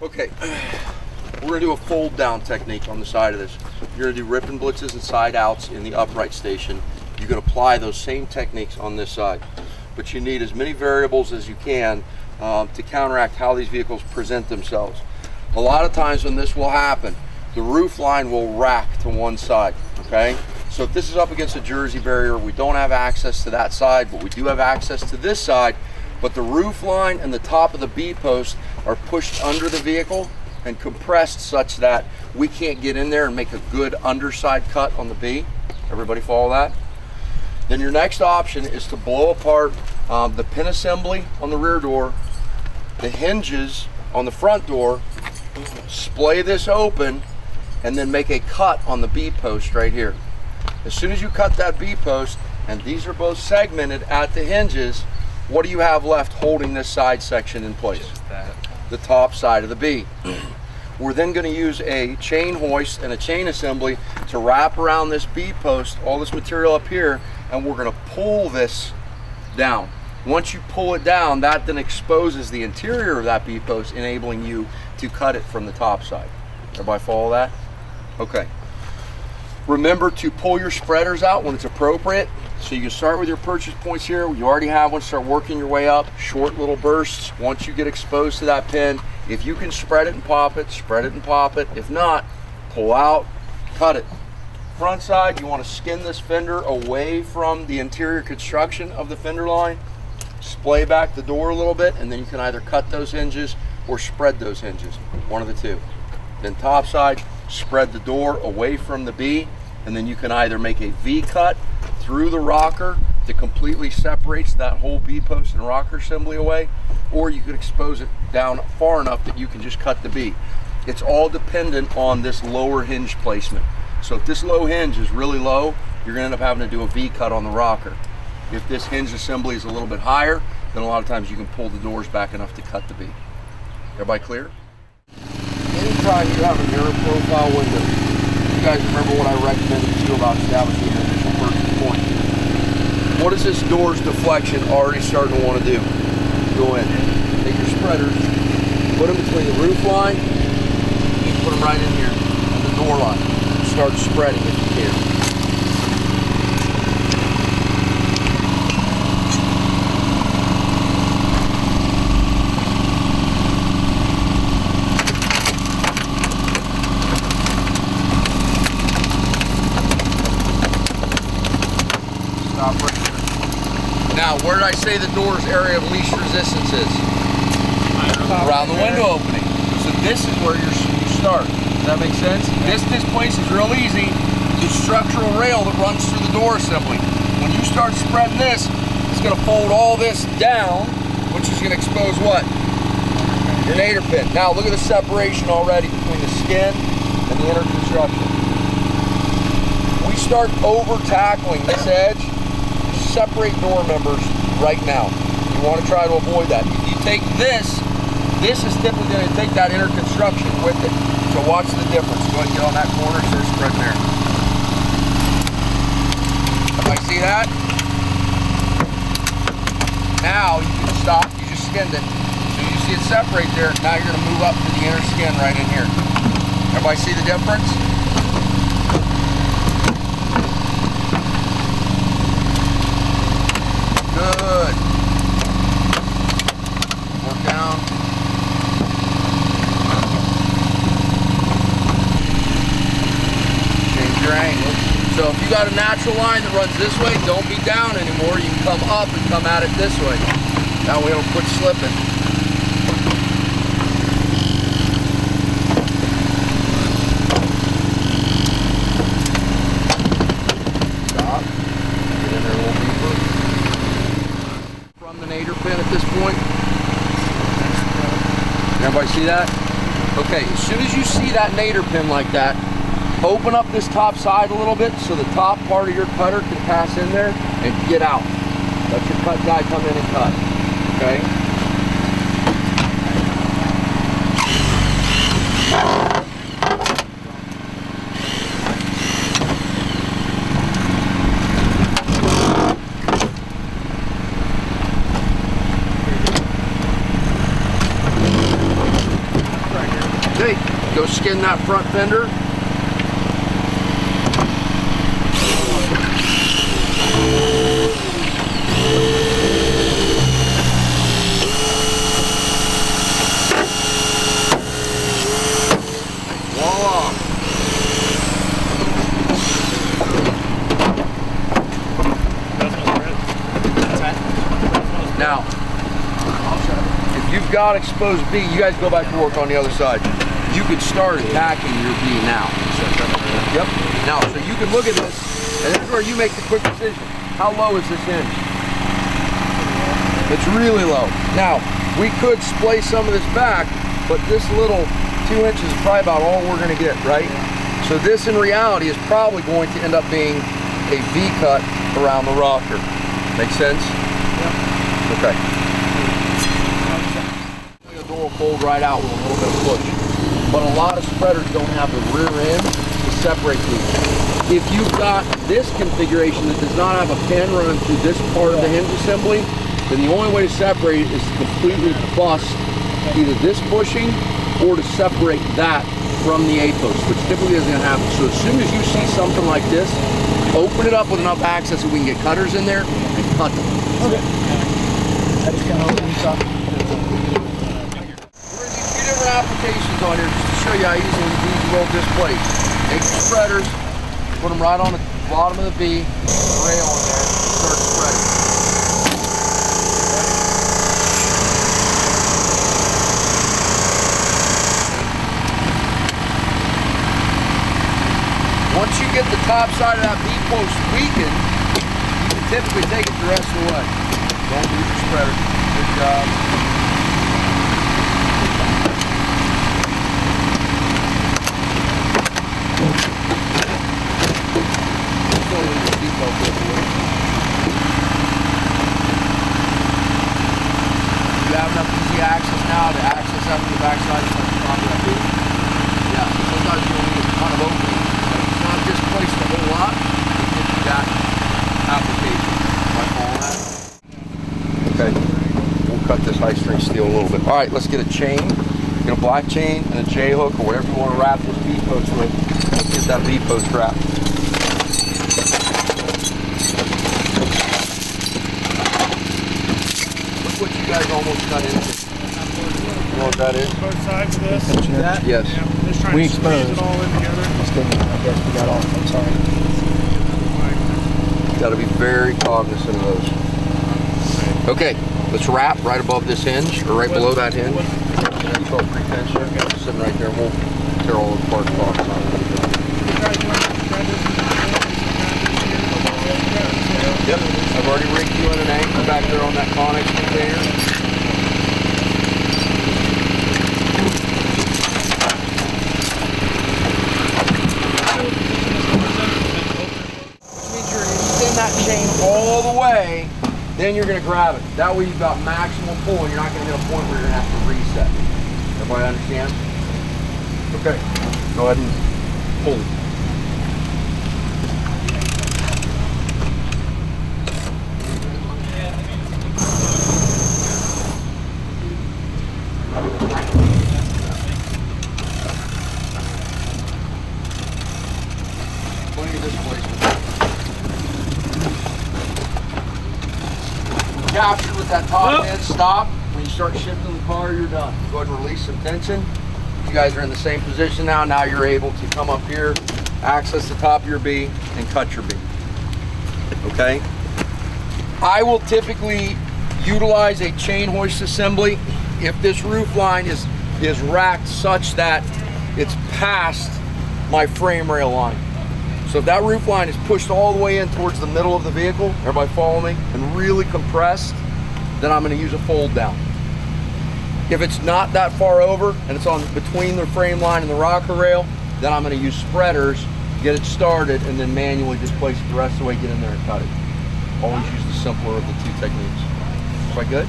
Okay, we're gonna do a fold down technique on the side of this. You're gonna do rip and blitzes and side outs in the upright station. You can apply those same techniques on this side, but you need as many variables as you can to counteract how these vehicles present themselves. A lot of times when this will happen, the roof line will rack to one side, okay? So if this is up against a Jersey barrier, we don't have access to that side, but we do have access to this side, but the roof line and the top of the B-post are pushed under the vehicle and compressed such that we can't get in there and make a good underside cut on the B. Everybody follow that? Then your next option is to blow apart the pin assembly on the rear door, the hinges on the front door, splay this open, and then make a cut on the B-post right here. As soon as you cut that B-post, and these are both segmented at the hinges, what do you have left holding this side section in place? The top side of the B. We're then going to use a chain hoist and a chain assembly to wrap around this B-post, all this material up here, and we're going to pull this down. Once you pull it down, that then exposes the interior of that B-post, enabling you to cut it from the top side. Everybody follow that? Okay. Remember to pull your spreaders out when it's appropriate. So you can start with your purchase points here. You already have one, start working your way up. Short little bursts. Once you get exposed to that pin, if you can spread it and pop it, spread it and pop it. If not, pull out, cut it. Front side, you want to skin this fender away from the interior construction of the fender line. Splay back the door a little bit, and then you can either cut those hinges or spread those hinges, one of the two. Then top side, spread the door away from the B, and then you can either make a V cut through the rocker that completely separates that whole B-post and rocker assembly away, or you could expose it down far enough that you can just cut the B. It's all dependent on this lower hinge placement. So if this low hinge is really low, you're gonna end up having to do a V cut on the rocker. If this hinge assembly is a little bit higher, then a lot of times you can pull the doors back enough to cut the B. Everybody clear? Anytime you have a mirror profile window, you guys remember what I recommended to you about establishing an initial purchase point. What is this door's deflection already starting to want to do? Go in, take your spreaders, put them between the roof line, and put them right in here on the door line. Start spreading if you can. Now, where did I say the door's area of least resistance is? Around the window opening. So this is where you start. Does that make sense? This place is real easy. The structural rail that runs through the door assembly. When you start spreading this, it's going to fold all this down, which is going to expose what? Your nadir pin. Now look at the separation already between the skin and the inner construction. We start over tackling this edge. Separate door members right now. You want to try to avoid that. If you take this is typically going to take that inner construction with it. So watch the difference. Go ahead and get on that corner, so it's spreading there. Everybody see that? Now you can stop, you just skinned it. So you see it separate there. Now you're going to move up to the inner skin right in here. Everybody see the difference? Good. Work down. Change your angle. So if you got a natural line that runs this way, don't be down anymore. You can come up and come at it this way. That way it'll quit slipping. At this point. Everybody see that? Okay, as soon as you see that nadir pin like that, open up this top side a little bit so the top part of your cutter can pass in there and get out. Let your cut guy come in and cut. Okay? Okay, go skin that front fender. Voila. Now, if you've got exposed B, you guys go back to work on the other side. You could start attacking your B now. Yep. Now, so you can look at this, and this is where you make the quick decision. How low is this hinge? It's really low. Now, we could splay some of this back, but this little 2 inches is probably about all we're gonna get, right? So this in reality is probably going to end up being a V cut around the rocker. Make sense? Yep. Okay. The door will fold right out with a little bit of push. But a lot of spreaders don't have the rear end to separate these. If you've got this configuration that does not have a pin running through this part of the hinge assembly, then the only way to separate it is to completely bust either this bushing or to separate that from the A-post, which typically isn't going to happen. So as soon as you see something like this, open it up with enough access so we can get cutters in there and cut them. Okay. I just kind of open this up. Applications on here just to show you how easily these will displace. Take the spreaders, put them right on the bottom of the B, rail in there, and start spreading. Once you get the top side of that B post weakened, you can typically take it the rest of the way. Don't lose your spreader. Good job. Access now to access up to the backside of the top of that boot. Yeah, so sometimes you only get a ton of opening. But if it's not displaced a whole lot, it gives you that application. Am I following that? Okay, we'll cut this high strength steel a little bit. All right, let's get a chain. Get a black chain and a J hook or whatever you want to wrap this B post with. Let's get that B post wrapped. Look what you guys almost cut into. You know what that is? Both sides of this? That? Yes. Yeah, just trying We to squeeze exposed. it all in together. I guess we got off. I'm sorry. Got to be very cognizant of those. Okay, let's wrap right above this hinge, or right below that hinge. Keep up pretension. Sitting right there, we'll tear all the parts off. Yep, I've already rigged you in an anchor back there on that Connex container. That chain all the way, then you're going to grab it. That way you've got maximum pull and you're not going to get a point where you're going to have to reset. Everybody understand? Okay, go ahead and pull. Plenty of displacement. Captured with that top end stop. When you start shifting the car, you're done. Go ahead and release some tension. You guys are in the same position now. Now you're able to come up here, access the top of your B, and cut your B. Okay? I will typically utilize a chain hoist assembly if this roof line is racked such that it's past my frame rail line. So if that roof line is pushed all the way in towards the middle of the vehicle, everybody follow me, and really compressed, then I'm going to use a fold down. If it's not that far over and it's on between the frame line and the rocker rail, then I'm going to use spreaders, get it started, and then manually displace it the rest of the way, get in there and cut it. Always use the simpler of the two techniques. Quite good?